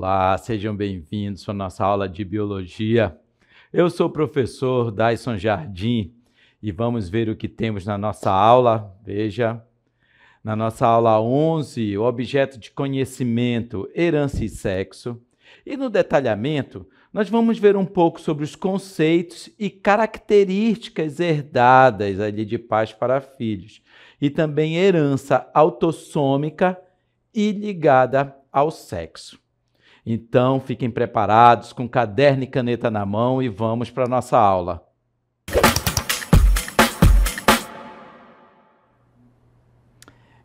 Olá, sejam bem-vindos à nossa aula de Biologia. Eu sou o professor Daison Jardim e vamos ver o que temos na nossa aula. Veja, na nossa aula 11, o objeto de conhecimento, herança e sexo. E no detalhamento, nós vamos ver um pouco sobre os conceitos e características herdadas ali de pais para filhos. E também herança autossômica e ligada ao sexo. Então, fiquem preparados com caderno e caneta na mão e vamos para a nossa aula.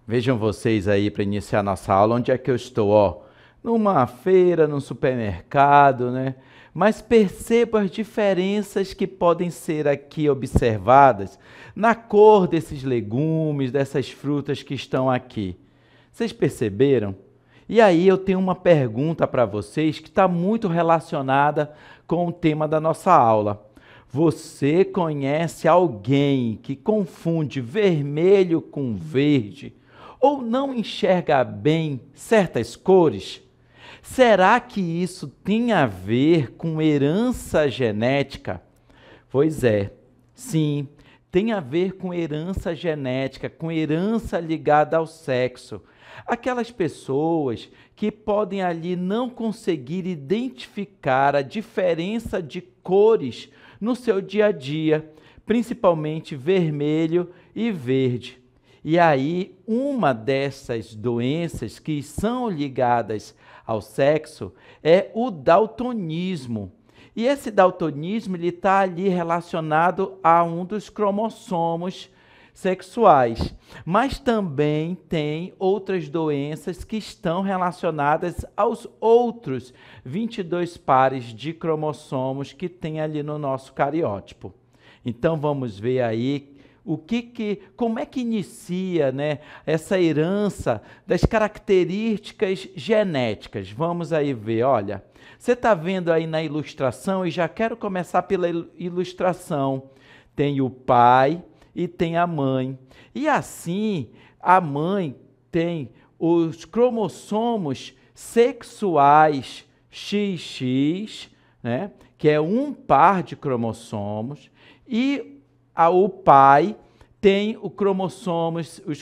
Vejam vocês aí para iniciar a nossa aula, onde é que eu estou? Ó, numa feira, num supermercado, né? Mas perceba as diferenças que podem ser aqui observadas na cor desses legumes, dessas frutas que estão aqui. Vocês perceberam? E aí eu tenho uma pergunta para vocês que está muito relacionada com o tema da nossa aula. Você conhece alguém que confunde vermelho com verde ou não enxerga bem certas cores? Será que isso tem a ver com herança genética? Pois é, sim, tem a ver com herança genética, com herança ligada ao sexo. Aquelas pessoas que podem ali não conseguir identificar a diferença de cores no seu dia a dia, principalmente vermelho e verde. E aí, uma dessas doenças que são ligadas ao sexo é o daltonismo. E esse daltonismo está ali relacionado a um dos cromossomos sexuais, mas também tem outras doenças que estão relacionadas aos outros 22 pares de cromossomos que tem ali no nosso cariótipo. Então vamos ver aí como é que inicia, né, essa herança das características genéticas. Vamos aí ver, olha, você está vendo aí na ilustração e já quero começar pela ilustração. Tem o pai e tem a mãe. E assim, a mãe tem os cromossomos sexuais XX, né, que é um par de cromossomos, e o pai tem os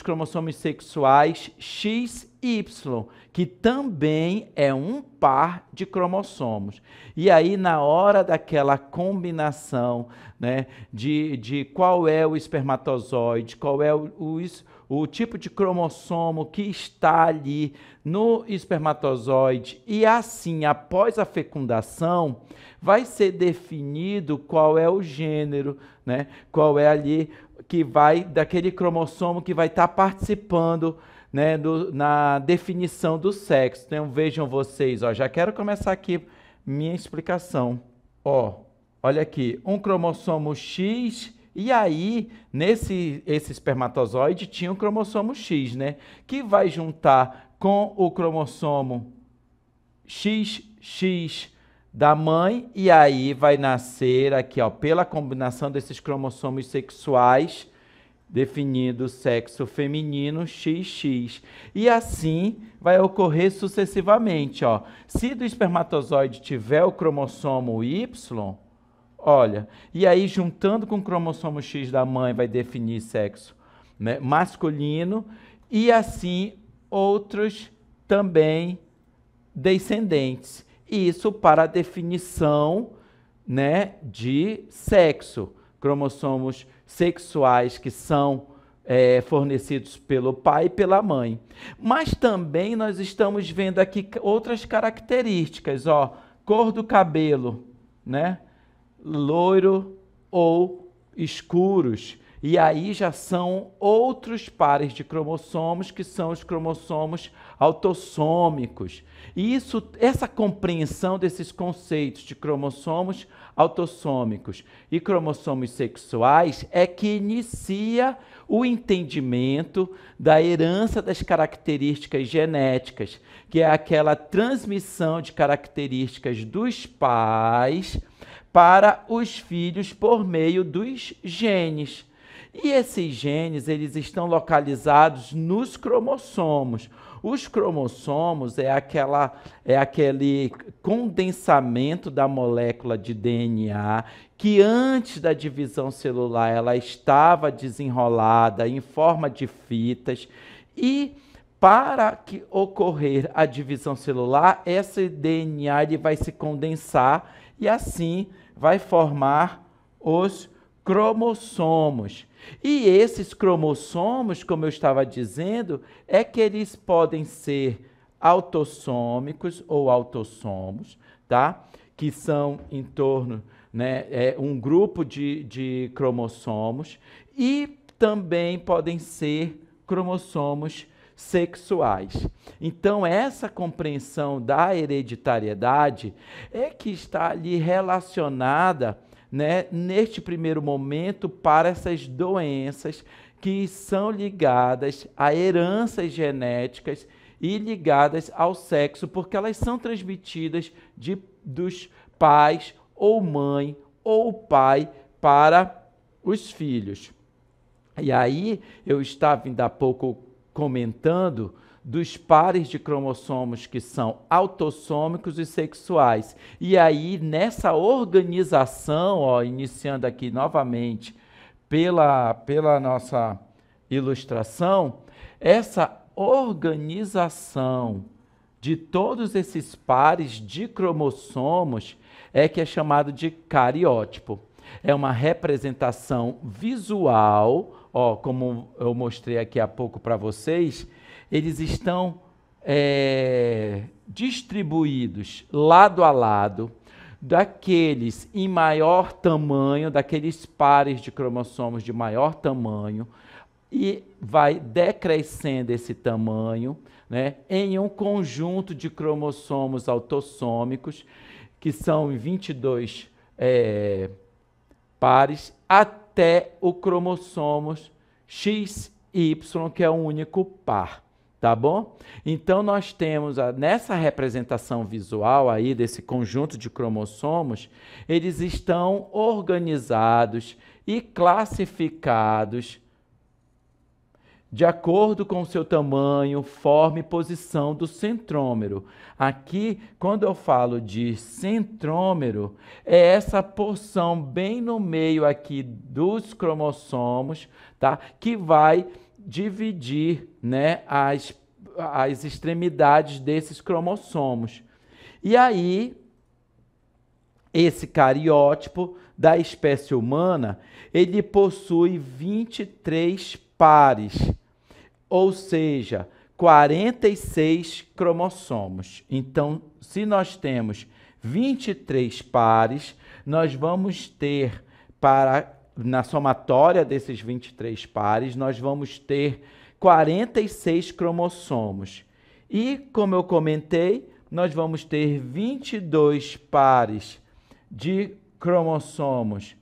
cromossomos sexuais XY, que também é um par de cromossomos. E aí, na hora daquela combinação, né, de qual é o espermatozoide, qual é o tipo de cromossomo que está ali no espermatozoide, e assim, após a fecundação, vai ser definido qual é o gênero, né, qual é ali daquele cromossomo que vai estar participando, né, na definição do sexo. Então, vejam vocês, ó, já quero começar aqui minha explicação. Ó, olha aqui, um cromossomo X, e aí, esse espermatozoide tinha um cromossomo X, né, que vai juntar com o cromossomo XX da mãe, e aí vai nascer aqui, ó, pela combinação desses cromossomos sexuais, definido o sexo feminino XX. E assim vai ocorrer sucessivamente, ó. Se do espermatozoide tiver o cromossomo Y, olha, e aí juntando com o cromossomo X da mãe vai definir sexo, né, masculino, e assim outros também descendentes. Isso para a definição, né, de sexo. Cromossomos sexuais que são fornecidos pelo pai e pela mãe. Mas também nós estamos vendo aqui outras características, ó, cor do cabelo, né, loiro ou escuros. E aí já são outros pares de cromossomos, que são os cromossomos autossômicos. E essa compreensão desses conceitos de cromossomos autossômicos e cromossomos sexuais é que inicia o entendimento da herança das características genéticas, que é aquela transmissão de características dos pais para os filhos por meio dos genes. E esses genes, eles estão localizados nos cromossomos. Os cromossomos é aquele condensamento da molécula de DNA que antes da divisão celular ela estava desenrolada em forma de fitas e para que ocorrer a divisão celular, esse DNA ele vai se condensar e assim vai formar os cromossomos. E esses cromossomos, como eu estava dizendo, é que eles podem ser autossômicos ou autossomos, tá? Que são em torno, né, um grupo de cromossomos, e também podem ser cromossomos sexuais. Então, essa compreensão da hereditariedade é que está ali relacionada, né, neste primeiro momento, para essas doenças que são ligadas a heranças genéticas e ligadas ao sexo, porque elas são transmitidas dos pais ou mãe ou pai para os filhos. E aí, eu estava ainda há pouco comentando dos pares de cromossomos que são autossômicos e sexuais. E aí, nessa organização, ó, iniciando aqui novamente pela nossa ilustração, essa organização de todos esses pares de cromossomos é que é chamado de cariótipo. É uma representação visual, ó, como eu mostrei aqui há pouco para vocês, eles estão distribuídos lado a lado, daqueles em maior tamanho, daqueles pares de cromossomos de maior tamanho, e vai decrescendo esse tamanho, né, em um conjunto de cromossomos autossômicos, que são 22 pares, até o cromossomos XY, que é um único par, tá bom? Então, nós temos, nessa representação visual aí, desse conjunto de cromossomos, eles estão organizados e classificados de acordo com o seu tamanho, forma e posição do centrômero. Aqui, quando eu falo de centrômero, é essa porção bem no meio aqui dos cromossomos, tá? Que vai dividir, né, as extremidades desses cromossomos. E aí, esse cariótipo da espécie humana, ele possui 23 pares, ou seja, 46 cromossomos. Então, se nós temos 23 pares, nós vamos ter, na somatória desses 23 pares, nós vamos ter 46 cromossomos. E, como eu comentei, nós vamos ter 22 pares de cromossomos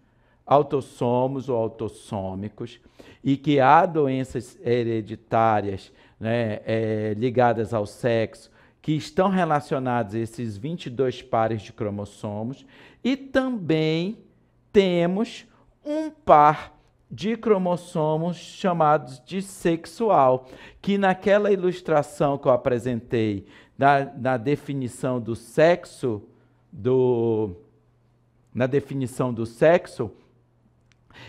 autossomos ou autossômicos, e que há doenças hereditárias, né, ligadas ao sexo, que estão relacionadas a esses 22 pares de cromossomos, e também temos um par de cromossomos chamados de sexual, que naquela ilustração que eu apresentei, na definição do sexo,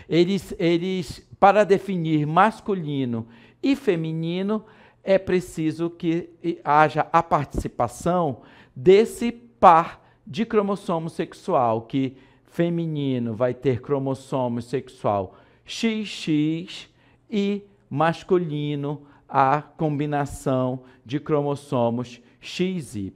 eles, para definir masculino e feminino, é preciso que haja a participação desse par de cromossomo sexual, que feminino vai ter cromossomo sexual XX e masculino a combinação de cromossomos XY.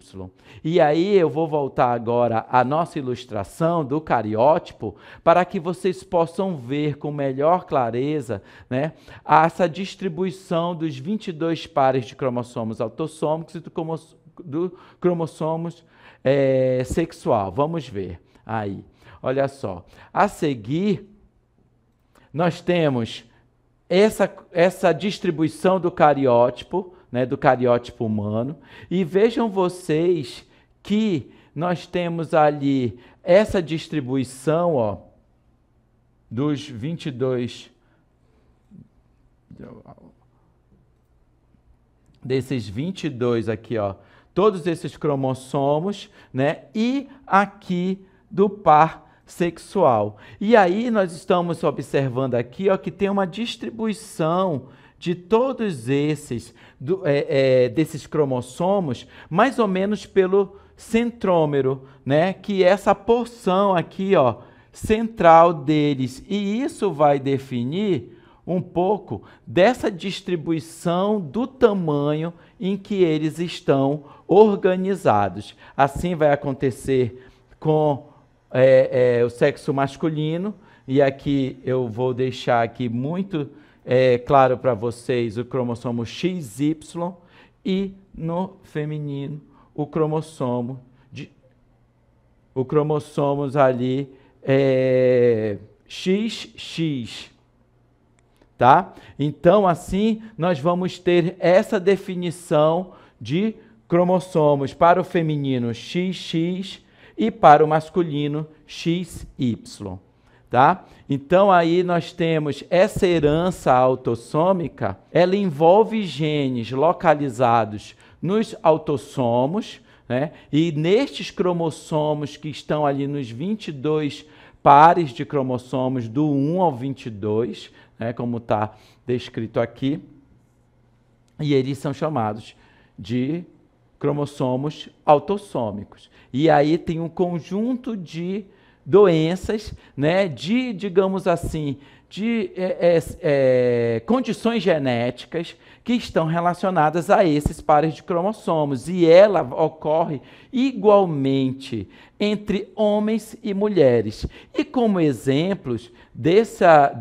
E aí eu vou voltar agora à nossa ilustração do cariótipo para que vocês possam ver com melhor clareza, né, essa distribuição dos 22 pares de cromossomos autossômicos e do cromossomos sexual. Vamos ver aí. Olha só. A seguir, nós temos essa distribuição do cariótipo, né, do cariótipo humano, e vejam vocês que nós temos ali essa distribuição, ó, dos 22 desses 22 aqui, ó, todos esses cromossomos, né? E aqui do par sexual. E aí nós estamos observando aqui, ó, que tem uma distribuição de todos esses, desses cromossomos, mais ou menos pelo centrômero, né? Que é essa porção aqui, ó, central deles. E isso vai definir um pouco dessa distribuição do tamanho em que eles estão organizados. Assim vai acontecer com o sexo masculino, e aqui eu vou deixar aqui muito claro para vocês o cromossomo XY, e no feminino o cromossomos ali XX, tá? Então, assim, nós vamos ter essa definição de cromossomos para o feminino XX e para o masculino XY, tá? Então, aí nós temos essa herança autossômica, ela envolve genes localizados nos autossomos, né? E nestes cromossomos que estão ali nos 22 pares de cromossomos do 1 ao 22, né? Como está descrito aqui, e eles são chamados de cromossomos autossômicos. E aí tem um conjunto de doenças, né, digamos assim, de condições genéticas que estão relacionadas a esses pares de cromossomos. E ela ocorre igualmente entre homens e mulheres. E como exemplos dessa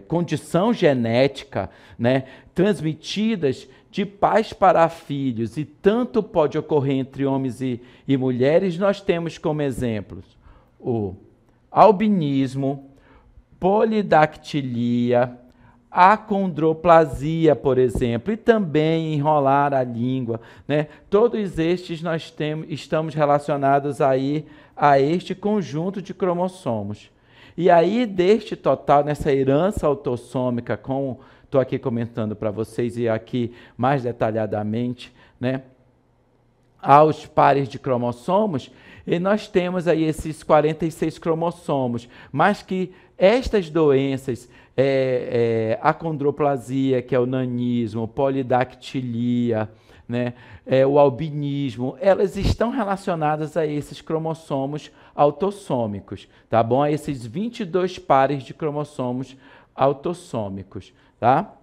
condição genética, né, transmitidas de pais para filhos, e tanto pode ocorrer entre homens e mulheres, nós temos como exemplos o albinismo, polidactilia, acondroplasia, por exemplo, e também enrolar a língua, né? Todos estes estamos relacionados aí a este conjunto de cromossomos. E aí, deste total, nessa herança autossômica, como estou aqui comentando para vocês e aqui mais detalhadamente, né, aos pares de cromossomos, e nós temos aí esses 46 cromossomos, mas que estas doenças, acondroplasia, que é o nanismo, polidactilia, né, o albinismo, elas estão relacionadas a esses cromossomos autossômicos, tá bom? A esses 22 pares de cromossomos autossômicos, tá?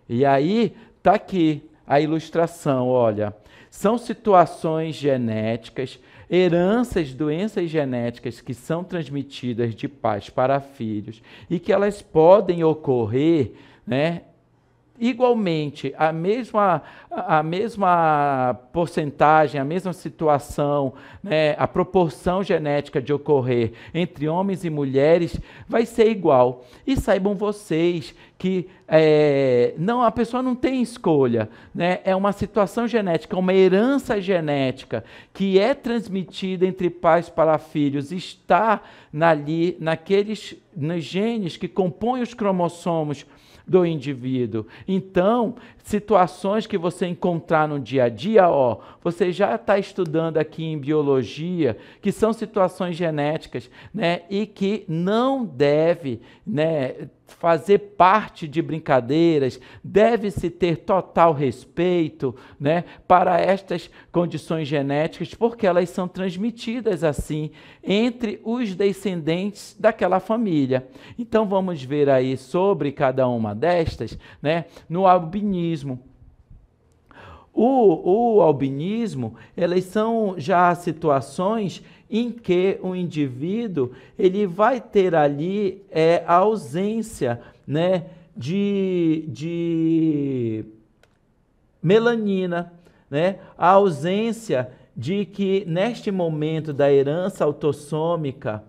E aí, tá aqui a ilustração, olha, são situações genéticas, heranças, doenças genéticas que são transmitidas de pais para filhos e que elas podem ocorrer, né, igualmente, a mesma porcentagem, a mesma situação, né, a proporção genética de ocorrer entre homens e mulheres vai ser igual. E saibam vocês que a pessoa não tem escolha, né? É uma situação genética, uma herança genética que é transmitida entre pais para filhos, está nos genes que compõem os cromossomos do indivíduo. Então, situações que você encontrar no dia a dia, você já está estudando aqui em biologia, que são situações genéticas, né, e que não deve, né, fazer parte de brincadeiras, deve-se ter total respeito, né, para estas condições genéticas, porque elas são transmitidas assim entre os descendentes daquela família. Então vamos ver aí sobre cada uma destas, né, no albinismo. O albinismo, elas são já situações em que o indivíduo ele vai ter ali a ausência, né, de melanina, né, a ausência de que neste momento da herança autossômica,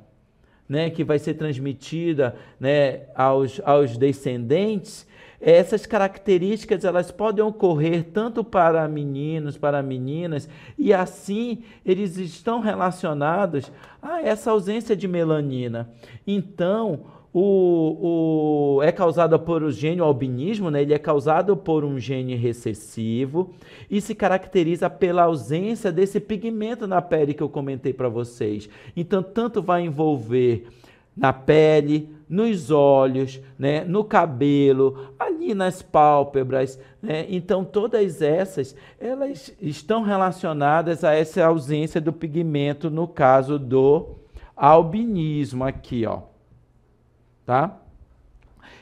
né, que vai ser transmitida, né, aos descendentes, essas características elas podem ocorrer tanto para meninos, para meninas, e assim eles estão relacionados a essa ausência de melanina. Então, é causada por o gene, o albinismo, né? Ele é causado por um gene recessivo e se caracteriza pela ausência desse pigmento na pele que eu comentei para vocês. Então, tanto vai envolver na pele, nos olhos, né, no cabelo, ali nas pálpebras, né? Então todas essas, elas estão relacionadas a essa ausência do pigmento no caso do albinismo aqui, ó. Tá?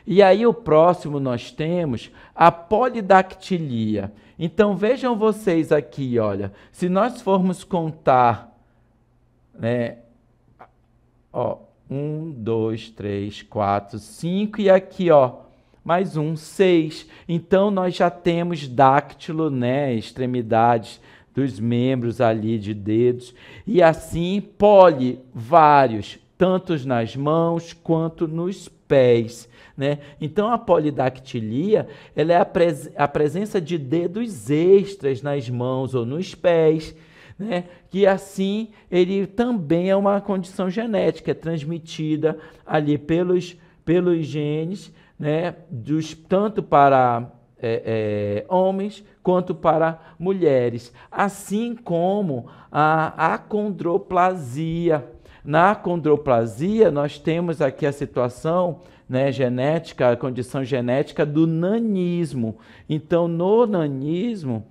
E aí o próximo nós temos a polidactilia. Então vejam vocês aqui, olha, se nós formos contar, né, ó, 1, 2, 3, 4, 5 e aqui, ó, mais um, 6. Então, nós já temos dáctilo, né, extremidades dos membros ali de dedos. E assim, poli, vários, tanto nas mãos quanto nos pés, né? Então, a polidactilia, ela é a presença de dedos extras nas mãos ou nos pés, né? Que assim ele também é uma condição genética, é transmitida ali pelos genes, né? Tanto para homens quanto para mulheres, assim como a acondroplasia. Na acondroplasia, nós temos aqui a situação, né, genética, a condição genética do nanismo. Então, no nanismo,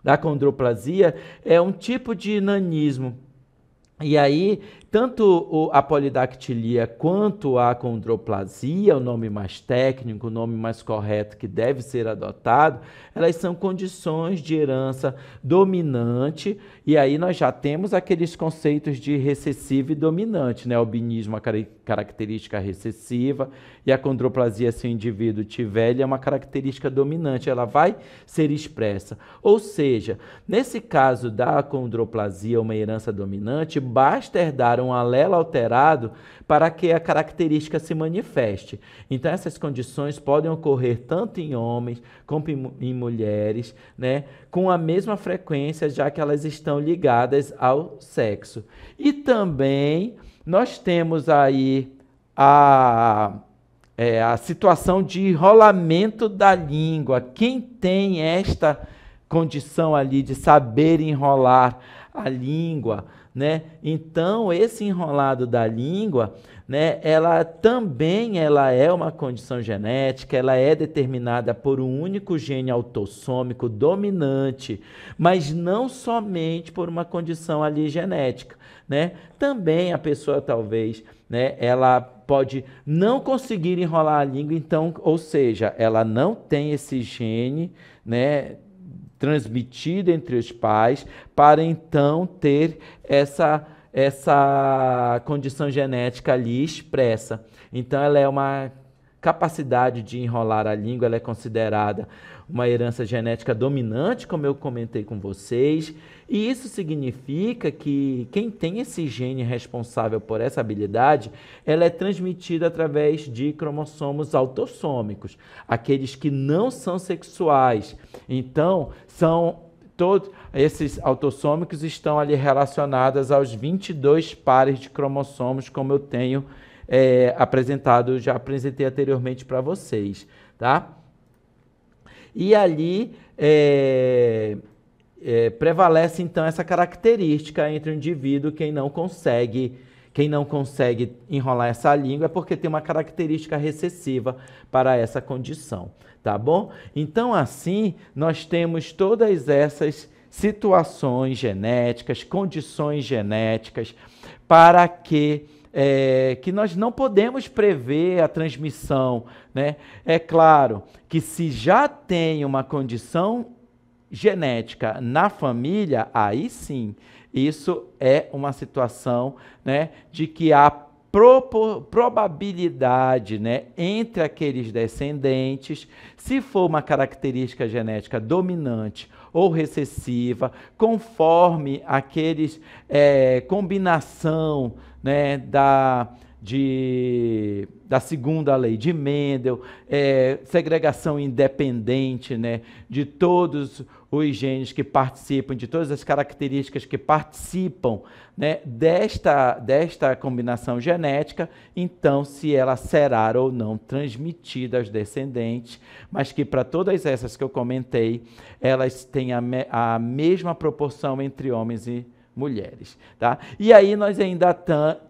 da acondroplasia, é um tipo de nanismo. E aí, tanto a polidactilia quanto a acondroplasia, o nome mais técnico, o nome mais correto que deve ser adotado, elas são condições de herança dominante, e aí nós já temos aqueles conceitos de recessivo e dominante, né? O albinismo, a característica recessiva, e a acondroplasia, se o indivíduo tiver, ele é uma característica dominante, ela vai ser expressa. Ou seja, nesse caso da acondroplasia, uma herança dominante, basta herdar um alelo alterado para que a característica se manifeste. Então, essas condições podem ocorrer tanto em homens como em mulheres, né, com a mesma frequência, já que elas estão ligadas ao sexo. E também nós temos aí a situação de enrolamento da língua. Quem tem esta condição ali de saber enrolar a língua, né? Então, esse enrolado da língua, né, ela também é uma condição genética, ela é determinada por um único gene autossômico dominante, mas não somente por uma condição ali genética, né? Também a pessoa talvez, né, ela pode não conseguir enrolar a língua, então, ou seja, ela não tem esse gene, né, transmitido entre os pais, para então ter essa condição genética ali expressa. Então, ela é uma capacidade de enrolar a língua, ela é considerada uma herança genética dominante, como eu comentei com vocês, e isso significa que quem tem esse gene responsável por essa habilidade, ela é transmitida através de cromossomos autossômicos, aqueles que não são sexuais. Então, todos esses autossômicos estão ali relacionados aos 22 pares de cromossomos, como eu tenho apresentado, já apresentei anteriormente para vocês, tá? E ali prevalece então essa característica entre o indivíduo, quem não consegue enrolar essa língua é porque tem uma característica recessiva para essa condição, tá bom? Então, assim, nós temos todas essas situações genéticas, condições genéticas, para que nós não podemos prever a transmissão, né? É claro que se já tem uma condição genética na família, aí sim, isso é uma situação, né, de que há probabilidade, né, entre aqueles descendentes, se for uma característica genética dominante ou recessiva, conforme aqueles combinação, né, da segunda lei de Mendel, segregação independente, né, de todos os genes que participam, de todas as características que participam, né, desta combinação genética, então se ela será ou não transmitida aos descendentes, mas que para todas essas que eu comentei, elas têm a mesma proporção entre homens e mulheres, tá? E aí nós ainda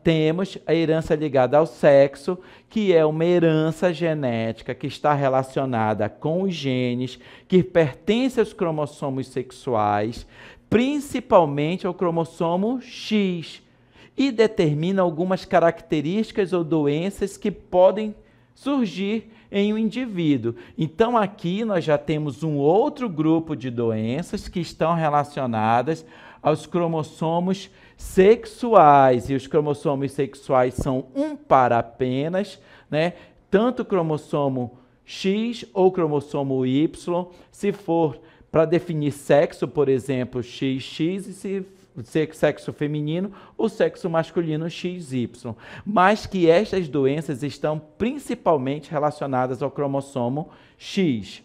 temos a herança ligada ao sexo, que é uma herança genética que está relacionada com os genes, que pertence aos cromossomos sexuais, principalmente ao cromossomo X, e determina algumas características ou doenças que podem surgir em um indivíduo. Então aqui nós já temos um outro grupo de doenças que estão relacionadas aos cromossomos sexuais, e os cromossomos sexuais são um par apenas, né? Tanto o cromossomo X ou cromossomo Y, se for para definir sexo, por exemplo, XX, e se sexo feminino, o sexo masculino XY, mas que estas doenças estão principalmente relacionadas ao cromossomo X.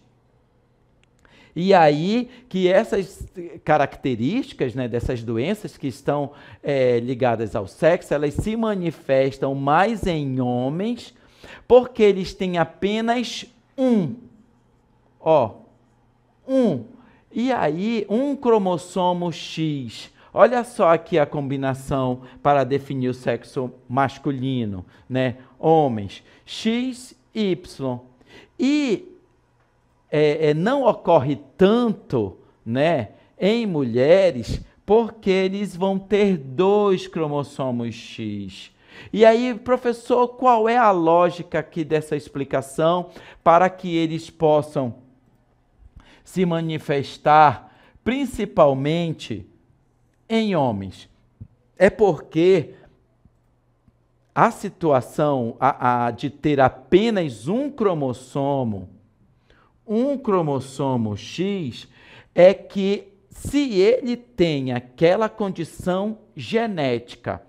E aí que essas características, né, dessas doenças que estão ligadas ao sexo, elas se manifestam mais em homens, porque eles têm apenas um. E aí, um cromossomo X. Olha só aqui a combinação para definir o sexo masculino, né? Homens, XY. E não ocorre tanto, né, em mulheres, porque eles vão ter 2 cromossomos X. E aí, professor, qual é a lógica aqui dessa explicação para que eles possam se manifestar principalmente em homens? É porque a situação de ter apenas um cromossomo X, é que se ele tem aquela condição genética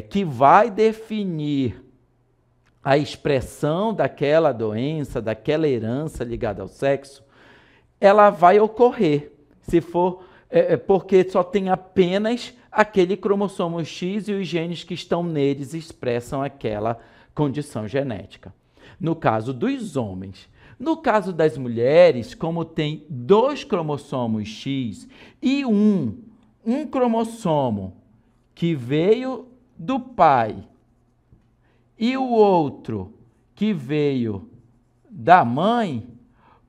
que vai definir a expressão daquela doença, daquela herança ligada ao sexo, ela vai ocorrer, se for porque só tem apenas aquele cromossomo X e os genes que estão neles expressam aquela condição genética. No caso dos homens. No caso das mulheres, como tem 2 cromossomos X e um cromossomo que veio do pai e o outro que veio da mãe,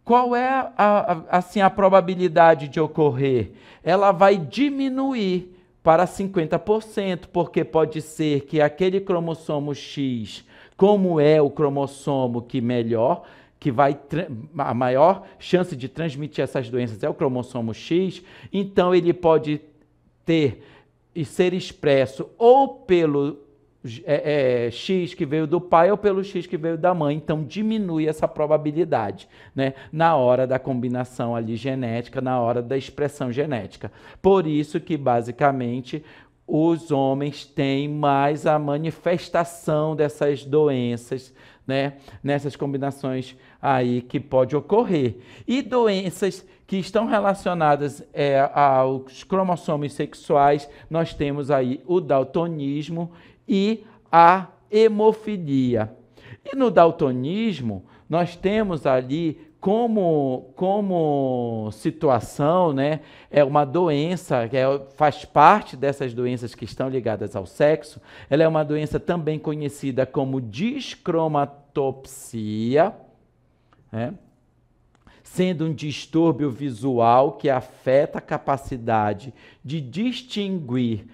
qual é a probabilidade de ocorrer? Ela vai diminuir para 50%, porque pode ser que aquele cromossomo X, como é o cromossomo que a maior chance de transmitir essas doenças é o cromossomo X, então ele pode ter e ser expresso ou pelo X que veio do pai ou pelo X que veio da mãe, então diminui essa probabilidade, né, na hora da combinação ali genética, na hora da expressão genética. Por isso que basicamente os homens têm mais a manifestação dessas doenças, né, nessas combinações aí que pode ocorrer. E doenças que estão relacionadas aos cromossomos sexuais, nós temos aí o daltonismo e a hemofilia. E no daltonismo, nós temos ali como situação, né, é uma doença, faz parte dessas doenças que estão ligadas ao sexo, ela é uma doença também conhecida como discromatopsia, né, sendo um distúrbio visual que afeta a capacidade de distinguir,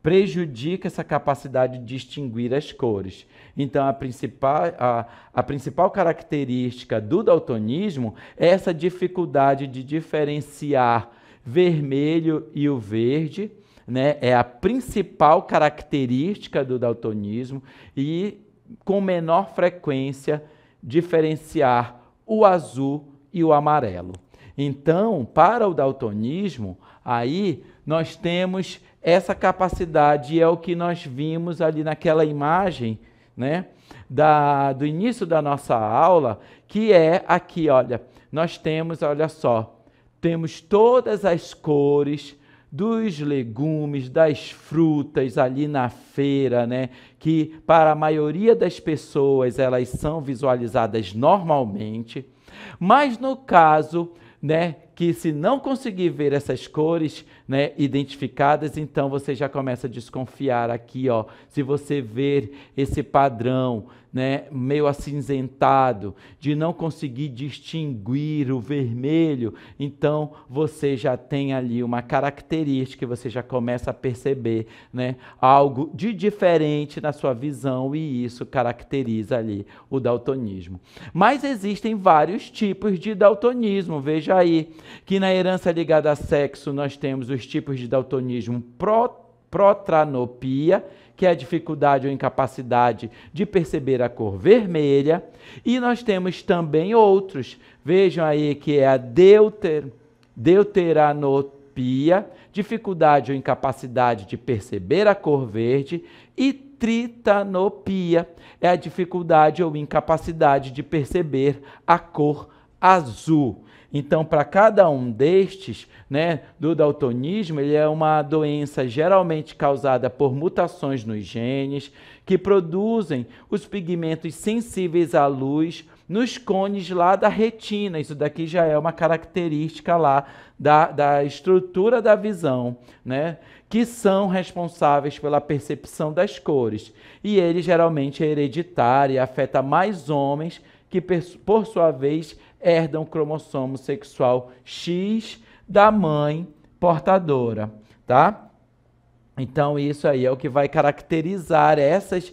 prejudica essa capacidade de distinguir as cores. Então, a principal característica do daltonismo é essa dificuldade de diferenciar vermelho e o verde, né? É a principal característica do daltonismo e, com menor frequência, diferenciar o azul e o amarelo. Então, para o daltonismo, aí nós temos essa capacidade. É o que nós vimos ali naquela imagem, né, do início da nossa aula, que é aqui, olha, nós temos, olha só, temos todas as cores dos legumes, das frutas ali na feira, né, que para a maioria das pessoas elas são visualizadas normalmente, mas no caso, né, que se não conseguir ver essas cores, né, identificadas, então você já começa a desconfiar aqui, ó, se você ver esse padrão, né, meio acinzentado, de não conseguir distinguir o vermelho, então você já tem ali uma característica, você já começa a perceber, né, algo de diferente na sua visão, e isso caracteriza ali o daltonismo. Mas existem vários tipos de daltonismo. Veja aí que na herança ligada a sexo nós temos os tipos de daltonismo protranopia, que é a dificuldade ou incapacidade de perceber a cor vermelha, e nós temos também outros. Vejam aí que é a deuteranopia, dificuldade ou incapacidade de perceber a cor verde, e tritanopia, é a dificuldade ou incapacidade de perceber a cor azul. Então, para cada um destes, né, do daltonismo, ele é uma doença geralmente causada por mutações nos genes que produzem os pigmentos sensíveis à luz nos cones lá da retina. Isso daqui já é uma característica lá da estrutura da visão, né, que são responsáveis pela percepção das cores. E ele geralmente é hereditário e afeta mais homens que, por sua vez, herdam o cromossomo sexual X da mãe portadora, tá? Então, isso aí é o que vai caracterizar essas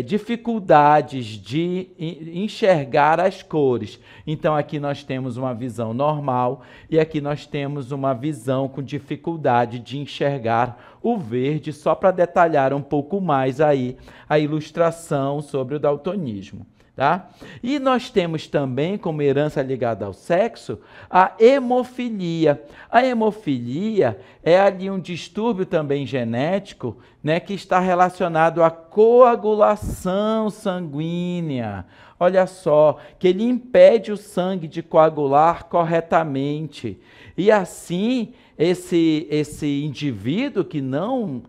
dificuldades de enxergar as cores. Então, aqui nós temos uma visão normal e aqui nós temos uma visão com dificuldade de enxergar o verde, só para detalhar um pouco mais aí a ilustração sobre o daltonismo. Tá? E nós temos também, como herança ligada ao sexo, a hemofilia. A hemofilia é ali um distúrbio também genético, né, que está relacionado à coagulação sanguínea. Olha só, que ele impede o sangue de coagular corretamente. E assim, esse indivíduo que não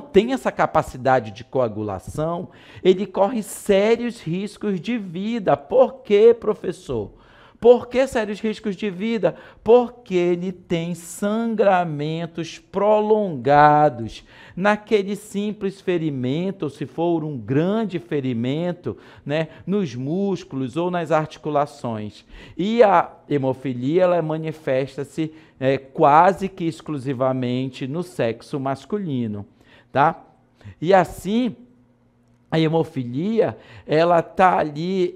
tem essa capacidade de coagulação, ele corre sérios riscos de vida. Por quê, professor? Por que sérios riscos de vida? Porque ele tem sangramentos prolongados. Naquele simples ferimento, ou se for um grande ferimento, né, nos músculos ou nas articulações. E a hemofilia, ela manifesta-se quase que exclusivamente no sexo masculino. Tá? E assim, a hemofilia, ela está ali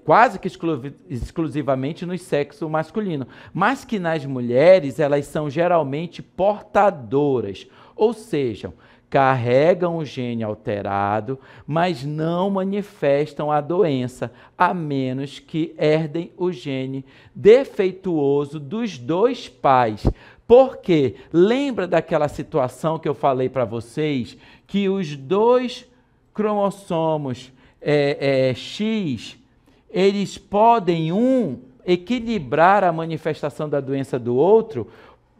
quase que exclusivamente no sexo masculino, mas que nas mulheres elas são geralmente portadoras, ou seja, carregam o gene alterado, mas não manifestam a doença, a menos que herdem o gene defeituoso dos dois pais. Porque lembra daquela situação que eu falei para vocês, que os dois cromossomos X, eles podem equilibrar a manifestação da doença do outro,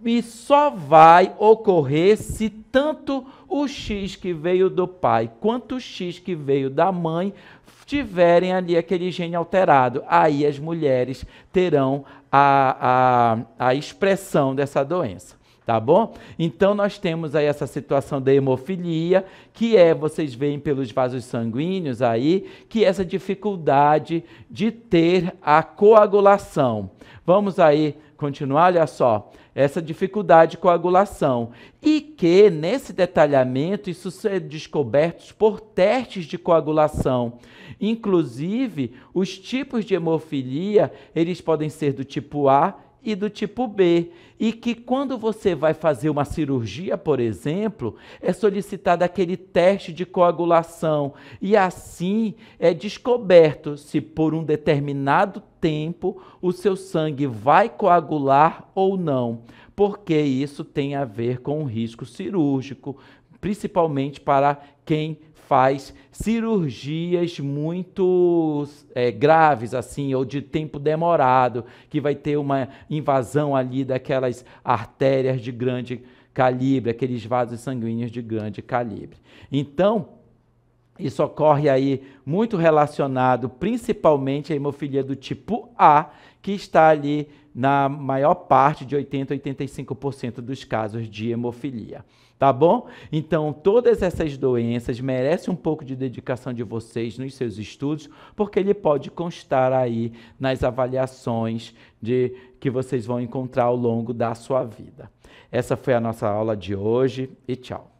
e só vai ocorrer se tanto o X que veio do pai quanto o X que veio da mãe tiverem ali aquele gene alterado. Aí as mulheres terão a expressão dessa doença, tá bom? Então nós temos aí essa situação da hemofilia, que vocês veem pelos vasos sanguíneos aí, que essa dificuldade de ter a coagulação. Vamos aí continuar, olha só, essa dificuldade de coagulação. E que, nesse detalhamento, isso é descoberto por testes de coagulação. Inclusive, os tipos de hemofilia, eles podem ser do tipo A e do tipo B. E que quando você vai fazer uma cirurgia, por exemplo, é solicitado aquele teste de coagulação. E assim é descoberto se por um determinado tempo o seu sangue vai coagular ou não, porque isso tem a ver com o risco cirúrgico, principalmente para quem faz cirurgias muito graves, assim, ou de tempo demorado, que vai ter uma invasão ali daquelas artérias de grande calibre, aqueles vasos sanguíneos de grande calibre. Então, isso ocorre aí muito relacionado principalmente à hemofilia do tipo A, que está ali na maior parte de 80% a 85% dos casos de hemofilia. Tá bom? Então, todas essas doenças merecem um pouco de dedicação de vocês nos seus estudos, porque ele pode constar aí nas avaliações que vocês vão encontrar ao longo da sua vida. Essa foi a nossa aula de hoje e tchau.